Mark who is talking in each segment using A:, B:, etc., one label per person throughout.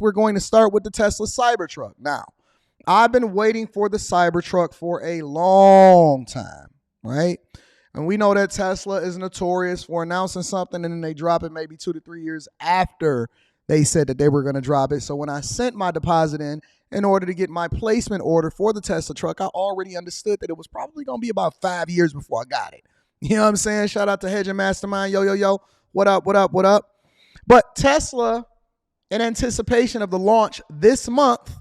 A: we're going to start with the Tesla Cybertruck. Now, I've been waiting for the Cybertruck for a long time, right? And we know that Tesla is notorious for announcing something and then they drop it maybe 2 to 3 years after they said that they were going to drop it. So when I sent my deposit in order to get my placement order for the Tesla truck, I already understood that it was probably going to be about 5 years before I got it. You know what I'm saying? Shout out to Hedge Mastermind. Yo, yo, yo. What up, what up, what up? But Tesla, in anticipation of the launch this month,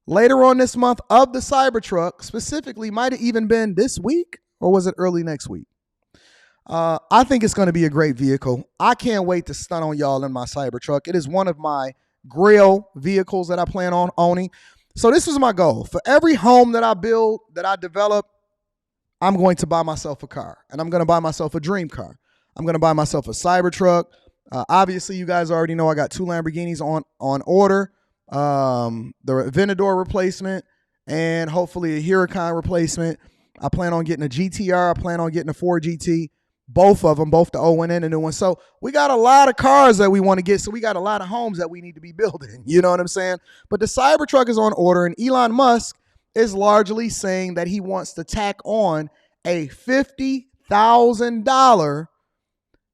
A: later on this month of the Cybertruck, specifically might have even been this week, or was it early next week? I think it's going to be a great vehicle. I can't wait to stun on y'all in my Cybertruck. It is one of my grail vehicles that I plan on owning. So this was my goal. For every home that I build, that I develop, I'm going to buy myself a car. And I'm going to buy myself a dream car. I'm going to buy myself a Cybertruck. Obviously, you guys already know I got 2 Lamborghinis on order. The Aventador replacement and hopefully a Huracan replacement. I plan on getting a GTR. I plan on getting a Ford GT. Both of them, both the old one and the new one. So we got a lot of cars that we want to get. So we got a lot of homes that we need to be building. You know what I'm saying? But the Cybertruck is on order, and Elon Musk is largely saying that he wants to tack on a $50,000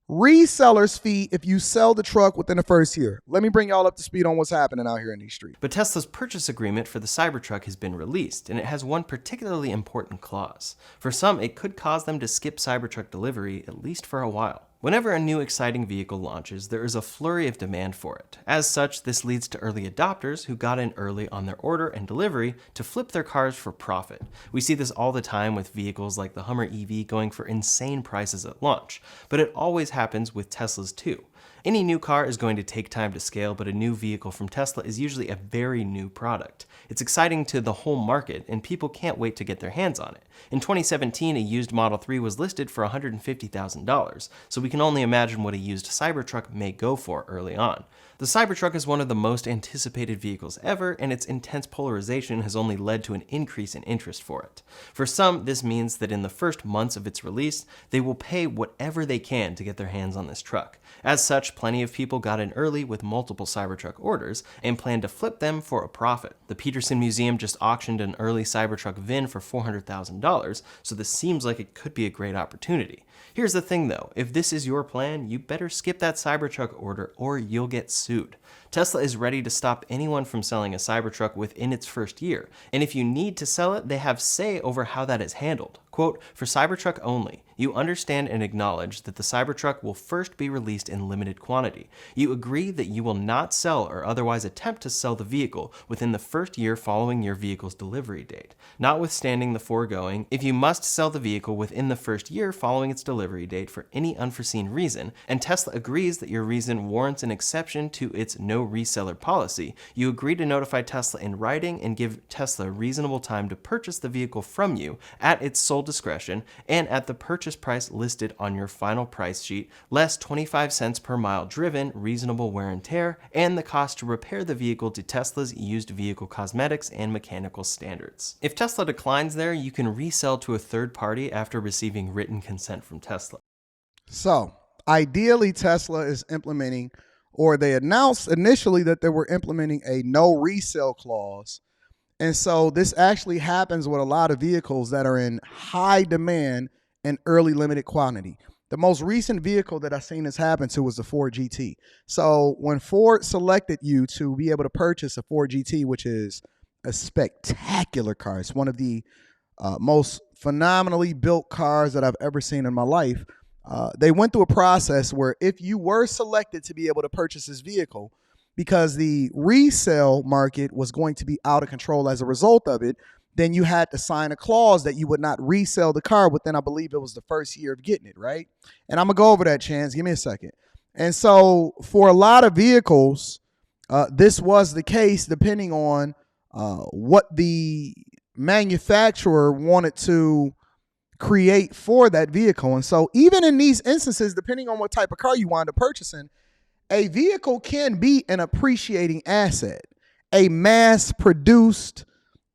A: reseller's fee if you sell the truck within the first year. Let me bring y'all up to speed on what's happening out here in these streets.
B: But Tesla's purchase agreement for the Cybertruck has been released, and it has one particularly important clause. For some, it could cause them to skip Cybertruck delivery, at least for a while. Whenever a new exciting vehicle launches, there is a flurry of demand for it. As such, this leads to early adopters who got in early on their order and delivery to flip their cars for profit. We see this all the time with vehicles like the Hummer EV going for insane prices at launch, but it always happens with Teslas too. Any new car is going to take time to scale, but a new vehicle from Tesla is usually a very new product. It's exciting to the whole market, and people can't wait to get their hands on it. In 2017, a used Model 3 was listed for $150,000, so we can only imagine what a used Cybertruck may go for early on. The Cybertruck is one of the most anticipated vehicles ever, and its intense polarization has only led to an increase in interest for it. For some, this means that in the first months of its release, they will pay whatever they can to get their hands on this truck. As such, plenty of people got in early with multiple Cybertruck orders and plan to flip them for a profit. The Peterson Museum just auctioned an early Cybertruck VIN for $400,000, so this seems like it could be a great opportunity. Here's the thing though, if this is your plan, you better skip that Cybertruck order or you'll get sued. Tesla is ready to stop anyone from selling a Cybertruck within its first year, and if you need to sell it, they have say over how that is handled. Quote, for Cybertruck only, you understand and acknowledge that the Cybertruck will first be released in limited quantity. You agree that you will not sell or otherwise attempt to sell the vehicle within the first year following your vehicle's delivery date. Notwithstanding the foregoing, if you must sell the vehicle within the first year following its delivery date for any unforeseen reason, and Tesla agrees that your reason warrants an exception to its no reseller policy, you agree to notify Tesla in writing and give Tesla reasonable time to purchase the vehicle from you at its sole discretion and at the purchase price listed on your final price sheet, less 25 cents per mile driven, reasonable wear and tear, and the cost to repair the vehicle to Tesla's used vehicle cosmetics and mechanical standards. If Tesla declines there, you can resell to a third party after receiving written consent from Tesla.
A: So, ideally, Tesla is implementing, or they announced initially that they were implementing a no resale clause. And so this actually happens with a lot of vehicles that are in high demand and early limited quantity. The most recent vehicle that I've seen this happen to was the Ford GT. So when Ford selected you to be able to purchase a Ford GT, which is a spectacular car, it's one of the most phenomenally built cars that I've ever seen in my life. They went through a process where if you were selected to be able to purchase this vehicle, because the resale market was going to be out of control as a result of it, then you had to sign a clause that you would not resell the car within, I believe it was the first year of getting it, right? And I'm going to go over that, Chance. Give me a second. And so for a lot of vehicles, this was the case depending on what the manufacturer wanted to create for that vehicle. And so even in these instances, depending on what type of car you wind up purchasing, a vehicle can be an appreciating asset. A mass-produced,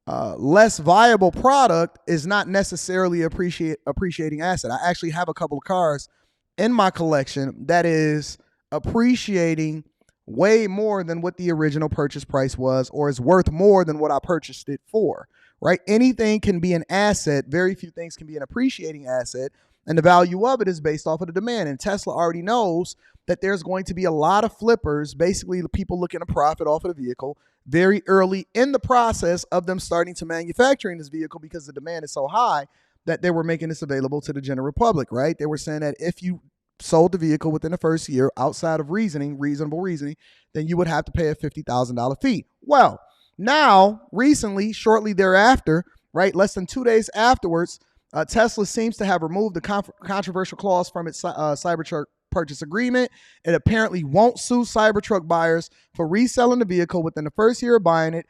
A: less viable product is not necessarily appreciating asset. I actually have a couple of cars in my collection that is appreciating way more than what the original purchase price was, or is worth more than what I purchased it for, right? Anything can be an asset. Very few things can be an appreciating asset. And the value of it is based off of the demand. And Tesla already knows that there's going to be a lot of flippers, basically the people looking to profit off of the vehicle very early in the process of them starting to manufacturing this vehicle, because the demand is so high that they were making this available to the general public, right? They were saying that if you sold the vehicle within the first year outside of reasonable reasoning, then you would have to pay a $50,000 fee. Well, now, recently, shortly thereafter, right, less than 2 days afterwards, Tesla seems to have removed the controversial clause from its Cybertruck purchase agreement. It apparently won't sue Cybertruck buyers for reselling the vehicle within the first year of buying it.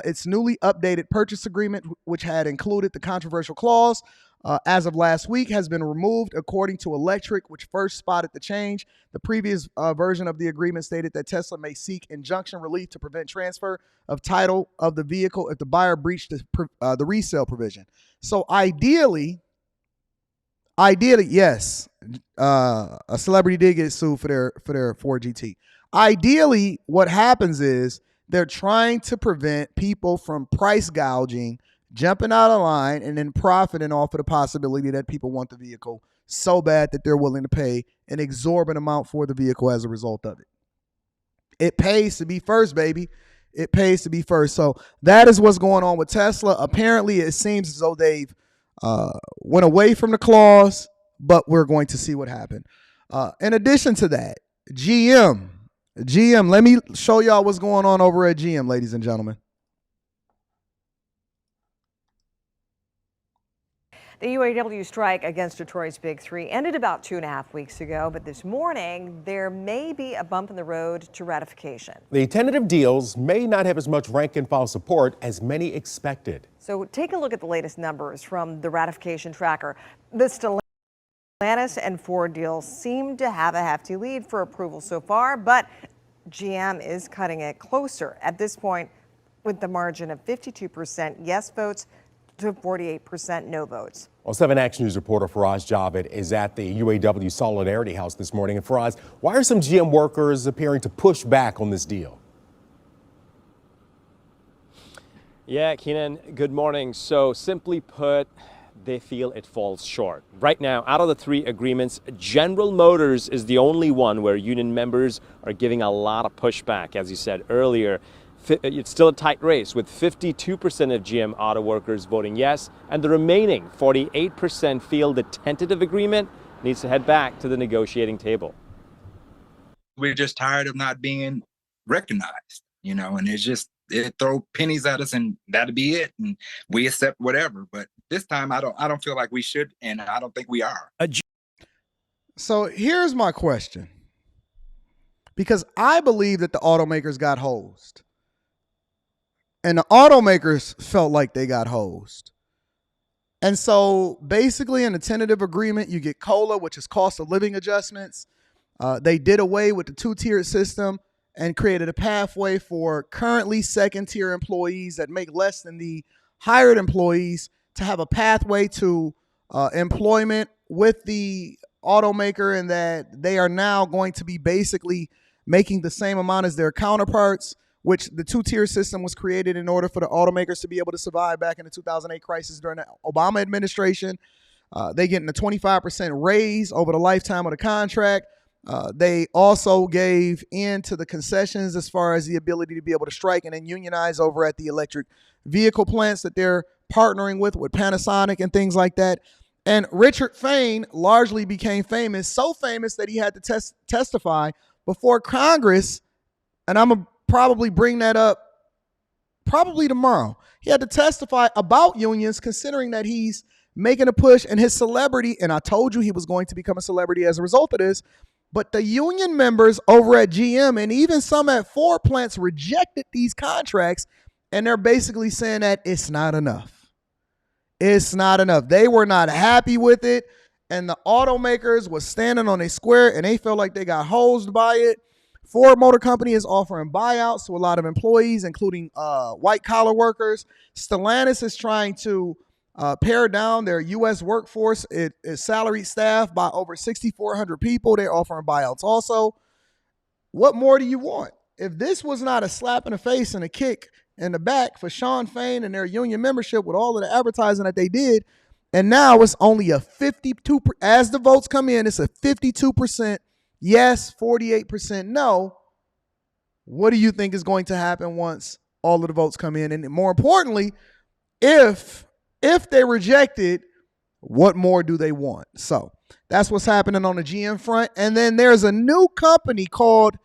A: Its newly updated purchase agreement, which had included the controversial clause, as of last week, has been removed, according to Electric, which first spotted the change. The previous version of the agreement stated that Tesla may seek injunction relief to prevent transfer of title of the vehicle if the buyer breached the resale provision. So ideally, yes, a celebrity did get sued for their Ford GT. Ideally, what happens is they're trying to prevent people from price gouging, jumping out of line, and then profiting off of the possibility that people want the vehicle so bad that they're willing to pay an exorbitant amount for the vehicle as a result of it. It pays to be first, baby. It pays to be first. So that is what's going on with Tesla. Apparently, it seems as though they've went away from the clause, but we're going to see what happened. In addition to that, GM, let me show y'all what's going on over at GM, ladies and gentlemen.
C: The UAW strike against Detroit's Big Three ended about 2.5 weeks ago, but this morning there may be a bump in the road to ratification.
D: The tentative deals may not have as much rank-and-file support as many expected.
C: So take a look at the latest numbers from the ratification tracker. The Stellantis and Ford deals seem to have a hefty lead for approval so far, but GM is cutting it closer at this point with the margin of 52% yes votes to 48% no votes.
D: Well, 7 Action News reporter Faraz Javed is at the UAW Solidarity House this morning. And Faraz, why are some GM workers appearing to push back on this deal?
E: Yeah, Keenan, good morning. So simply put, they feel it falls short. Right now, out of the 3 agreements, General Motors is the only one where union members are giving a lot of pushback. As you said earlier, it's still a tight race with 52% of GM auto workers voting yes, and the remaining 48% feel the tentative agreement needs to head back to the negotiating table.
F: We're just tired of not being recognized, and it throw pennies at us and that'll be it. And we accept whatever. But this time I don't feel like we should, and I don't think we are.
A: So here's my question. Because I believe that the automakers got hosed. And the automakers felt like they got hosed. And so basically in the tentative agreement, you get COLA, which is cost of living adjustments. They did away with the 2-tiered system and created a pathway for currently second-tier employees that make less than the hired employees to have a pathway to employment with the automaker, and that they are now going to be basically making the same amount as their counterparts, which the 2-tier system was created in order for the automakers to be able to survive back in the 2008 crisis during the Obama administration. They getting a 25% raise over the lifetime of the contract. They also gave in to the concessions as far as the ability to be able to strike and then unionize over at the electric vehicle plants that they're partnering with Panasonic and things like that. And Richard Fain largely became famous, so famous that he had to testify before Congress, and I'm going to probably bring that up probably tomorrow. He had to testify about unions, considering that he's making a push and his celebrity, and I told you he was going to become a celebrity as a result of this, but the union members over at GM and even some at Ford plants rejected these contracts, and they're basically saying that it's not enough. It's not enough. They were not happy with it, and the automakers was standing on a square, and they felt like they got hosed by it. Ford Motor Company is offering buyouts to a lot of employees, including white-collar workers. Stellantis is trying to pare down their U.S. workforce. It is salaried staff by over 6,400 people. They're offering buyouts also. What more do you want? if this was not a slap in the face and a kick in the back for Sean Fain and their union membership with all of the advertising that they did, and now it's only a 52%, as the votes come in, it's a 52% yes, 48% no. What do you think is going to happen once all of the votes come in? And more importantly, if they reject it, what more do they want? So that's what's happening on the GM front. And then there's a new company called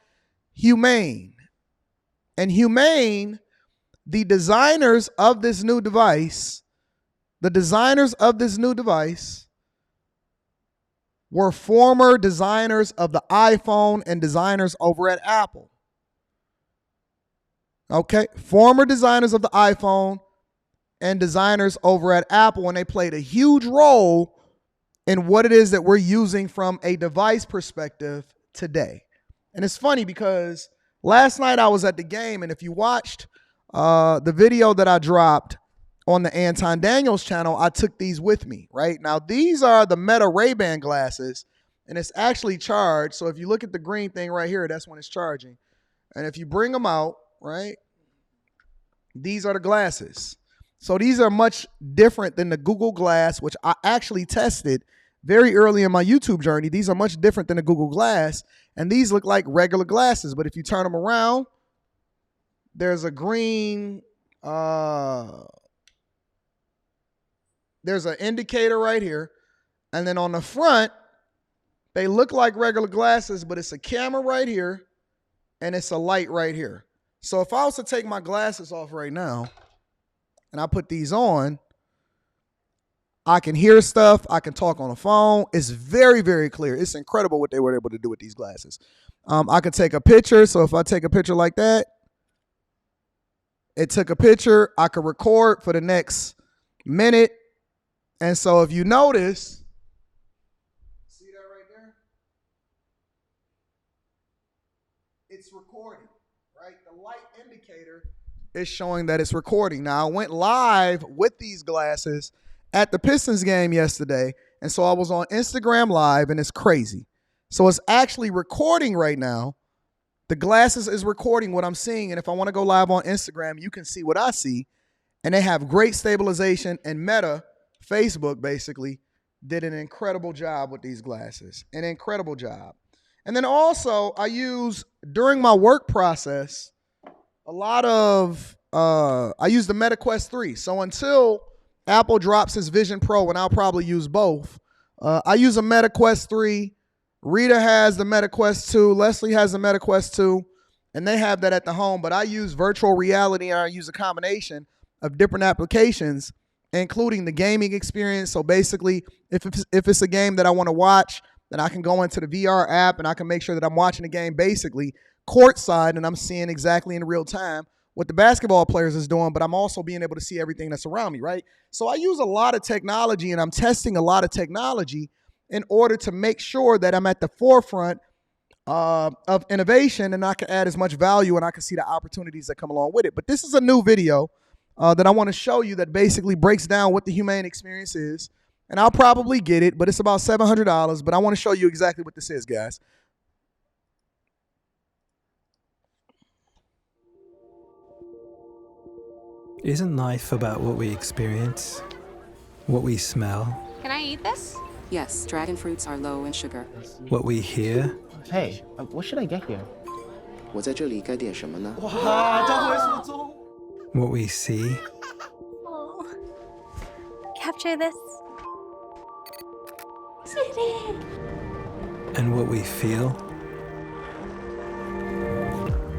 A: Hu.ma.ne. And Hu.ma.ne, the designers of this new device were former designers of the iPhone and designers over at Apple. Okay, former designers of the iPhone and designers over at Apple, and they played a huge role in what it is that we're using from a device perspective today. And it's funny because last night I was at the game, and if you watched the video that I dropped on the Anton Daniels channel, I took these with me, right? Now, these are the Meta Ray-Ban glasses, and it's actually charged. So if you look at the green thing right here, that's when it's charging. And if you bring them out, right, these are the glasses. So these are much different than the Google Glass, which I actually tested very early in my YouTube journey. These are much different than the Google Glass, and these look like regular glasses. But if you turn them around, there's a green, there's an indicator right here. And then on the front, they look like regular glasses, but it's a camera right here, and it's a light right here. So if I was to take my glasses off right now, and I put these on, I can hear stuff. I can talk on the phone. It's very, very clear. It's incredible what they were able to do with these glasses. I could take a picture. So if I take a picture like that, it took a picture. I could record for the next minute. And so if you notice, see that right there? It's recording, right? The light indicator is showing that it's recording. Now, I went live with these glasses at the Pistons game yesterday, and so I was on Instagram Live, and it's crazy. So it's actually recording right now. The glasses is recording what I'm seeing, and if I want to go live on Instagram, you can see what I see, and they have great stabilization, and Meta, Facebook basically, did an incredible job with these glasses, an incredible job. And then also, I use, during my work process, a lot of, I use the Meta Quest 3. So until Apple drops its Vision Pro, and I'll probably use both, I use a Meta Quest 3. Rita has the Meta Quest 2. Leslie has the Meta Quest 2. And they have that at the home. But I use virtual reality, and I use a combination of different applications, including the gaming experience. So basically, if it's a game that I want to watch, then I can go into the VR app, and I can make sure that I'm watching the game basically courtside, and I'm seeing exactly in real time what the basketball players is doing, but I'm also being able to see everything that's around me, right? So I use a lot of technology, and I'm testing a lot of technology in order to make sure that I'm at the forefront of innovation, and I can add as much value, and I can see the opportunities that come along with it. But this is a new video that I want to show you that basically breaks down what the Hu.ma.ne experience is, and I'll probably get it, but it's about $700, but I want to show you exactly what this is, guys.
G: Isn't life about what we experience? What we smell?
H: Can I eat this?
I: Yes, dragon fruits are low in sugar.
G: What we hear?
J: Hey, what should I get here?
I: 我在这里该点什么呢？
G: What we see?
H: Oh. Capture this. Sweetie.
G: And what we feel?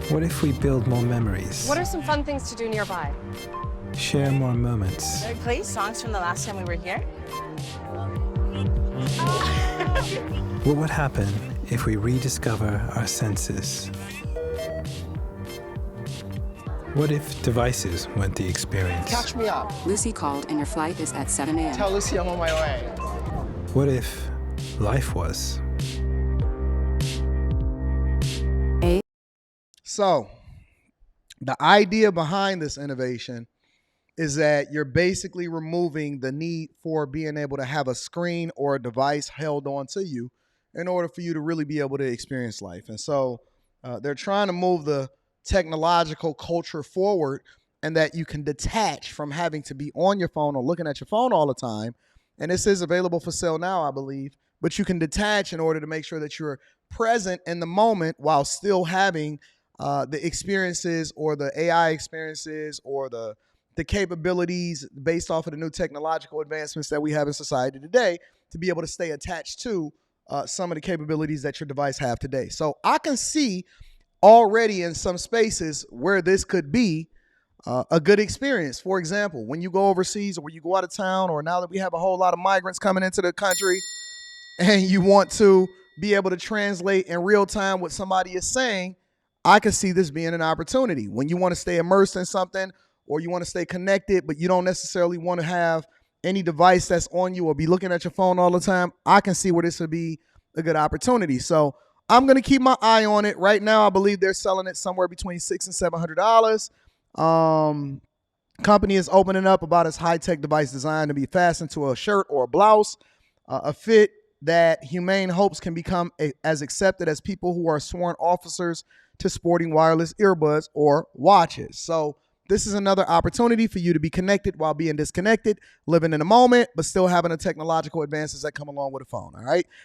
G: What if we build more memories?
H: What are some fun things to do nearby?
G: Share more moments.
K: Should I play songs from the last time we were here?
G: What would happen if we rediscover our senses? What if devices weren't the experience?
J: Catch me up.
I: Lucy called and your flight is at 7 a.m.
J: Tell Lucy I'm on my way.
G: What if life was?
A: So the idea behind this innovation is that you're basically removing the need for being able to have a screen or a device held on to you in order for you to really be able to experience life. And so they're trying to move the technological culture forward, and that you can detach from having to be on your phone or looking at your phone all the time. And this is available for sale now, I believe, but you can detach in order to make sure that you're present in the moment while still having the experiences or the AI experiences or the capabilities based off of the new technological advancements that we have in society today to be able to stay attached to some of the capabilities that your device have today. So I can see already in some spaces where this could be a good experience. For example, when you go overseas or when you go out of town, or now that we have a whole lot of migrants coming into the country and you want to be able to translate in real time what somebody is saying, I can see this being an opportunity. When you want to stay immersed in something or you want to stay connected, but you don't necessarily want to have any device that's on you or be looking at your phone all the time, I can see where this would be a good opportunity. So I'm going to keep my eye on it. Right now, I believe they're selling it somewhere between $600 and $700. Company is opening up about its high-tech device designed to be fastened to a shirt or a blouse, a fit that Hu.ma.ne hopes can become as accepted as people who are sworn officers to sporting wireless earbuds or watches. So this is another opportunity for you to be connected while being disconnected, living in the moment, but still having the technological advances that come along with a phone, all right?